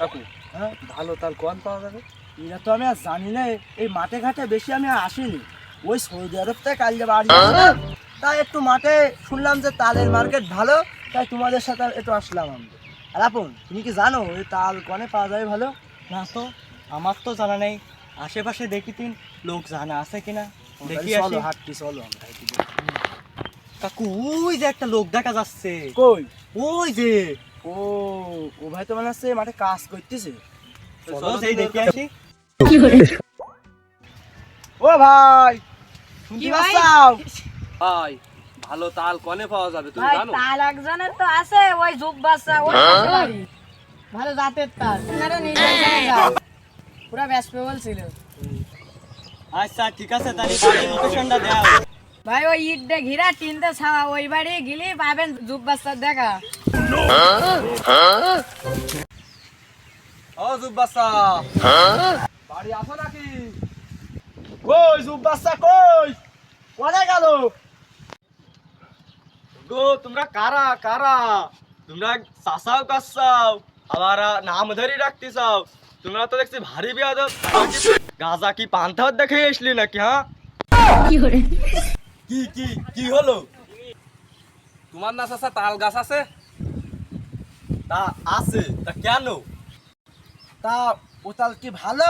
কাকু, হ্যাঁ ভালো তাল কোন পাওয়া যাবে? এটা তো আমি আর জানি না, এই মাঠে ঘাটে বেশি আমি আসিনি, ওই সৌদি আরব থেকে কাল যে বাড়ি আসলাম, তাই একটু মাঠে শুনলাম যে তালের মার্কেট ভালো, তাই তোমাদের সাথে একটু আসলাম আমি। আর আপন তুমি কি জানো এই তাল কনে পাওয়া যায় ভালো? না তো, আমার তো জানা নেই। আশেপাশে দেখি তিন লোক জানা আছে কিনা দেখি চলো আসি। হাঁটতে চলো আমরা হাঁটতে যাই। কাকু, ওই যে একটা লোক দেখা যাচ্ছে। কই? ওই যে, ও ও ভাই তো মনে হচ্ছে মাঠে কাজ করতেছে। চলো সেই দেখি আসি। ও ভাই শুনতে কি ভাই? পাচ্ছাও? ভাই, ভালো তাল কনে পাওয়া যাবে তুমি ভাই জানো? তাল একজনের তো আছে, ওই যুগ বাচ্চা ওই পাশে বাড়ি। ভালো জাতের তাল আপনারা নিয়ে যান, পুরা ব্যস্ত বলছিল। আচ্ছা ঠিক আছে, তাহলে বাড়ির লোকেশনটা দাও। ভাই ওই ইট দিয়ে ঘিরা টিনতে ছাওয়া, ওই বাড়ি গেলে পাবেন যুগ বাচ্চার দেখা। ও জুব্বাসা, বাড়ি আসো নাকি? কই জুব্বাসা কই? কোনে গেল? গো, তোমরা কারা কারা? তোমরা চাচাও কাছাও, আবার নাম ধরে রাখতে চাও। তোমরা তো দেখছি ভারী বিয়াদব। গাজা কি পান্থাও দেখে আসলি নাকি? হ্যাঁ, কি কি কি হলো? তোমার না চাচা তাল গাছ আছে? তা আছে, তা কেন? তা ও তাল কি ভালো?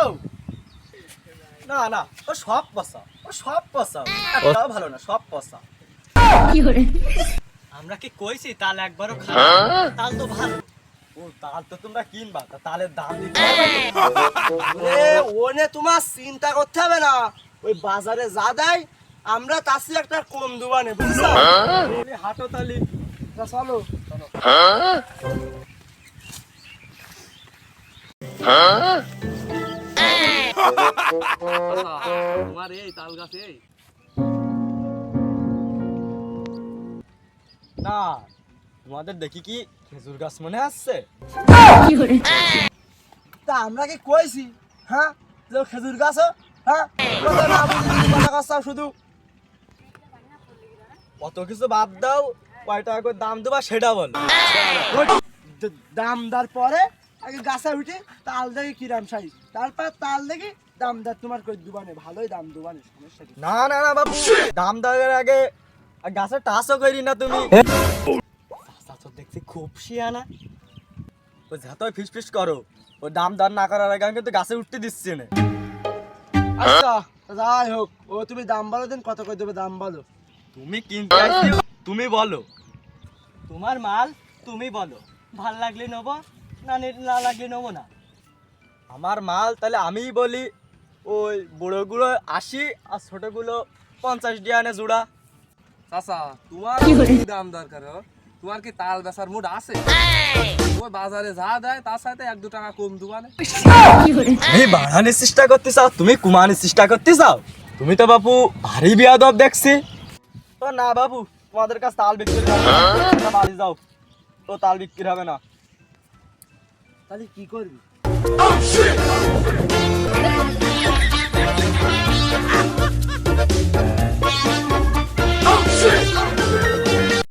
না না, ও সব পচা, ও সব পচা, একটাও ভালো না, সব পচা। আমরা কি কইছি তাল একবারও খারাপ? তাল তো ভালো। ও তাল তো তোমরা কিনবা, তা তালের দাম দিতে হবে। এ ওনে তোমার চিন্তা করতে হবে না, ওই বাজারে যা দেয় আমরা তার চেয়ে একটা কম দোকানে, বুঝছো? তুমি হাঁটো তালি। তা চলো। তোমার এই তাল গাছ এই? না, তোমাদের দেখি কি খেজুর গাছ মনে আসছে? তা আমরা কি কইছি হ্যাঁ যে ও খেজুর গাছ ও? হ্যাঁ কথা না বুঝি কথা কাছাও শুধু। অত কিছু বাদ দাও, কয় টাকা করে দাম দেবা সেটা বল। ওই দাম দেওয়ার পরে আগে গাছে উঠে তাল দেখি কিরাম সাইজ, তারপর তাল দেখি দাম দেওয়ার তোমার কই দুবানে, ভালোই দাম দুবানে, সমস্যা কি? না না না বাবু, দাম দেওয়ার আগে গাছের টাচও করি না তুমি। চাচা তো দেখছি খুব শিয়ানা, ও যতই ফিস ফিস করো, ও দাম দর না করার আগে আমি কিন্তু গাছে উঠতে দিচ্ছি না। আচ্ছা যাই হোক, ও তুমি দাম বলো দিন, কত করে দেবে দাম বলো। তুমি কিনতে আসছি, তুমি বলো। তোমার মাল তুমি বলো, ভাল লাগলে নেবো, না লাগলে নেবো না। আমার মাল তাহলে আমিই বলি, ওই বড়োগুলো 80 আর ছোটগুলো 50 ডিয়ানে জোড়া। চাচা, তোমার কি দাম দরকার ওর? তোমার কি তাল বেচার মুড আছে? ওই বাজারে যা দেয় তার সাথে 1-2 টাকা কম দুবানে। তুমি বাড়ানোর চেষ্টা করতে চাও, তুমি কমানোর চেষ্টা করতে চাও। তুমি তো বাবু ভারী বিয়াদব দেখছি। তো না বাবু, তোমাদের কাছে তাল বিক্রি হবে না, তোমরা বাড়ি যাও, তো তাল বিক্রি হবে না। তাহলে কি করবি?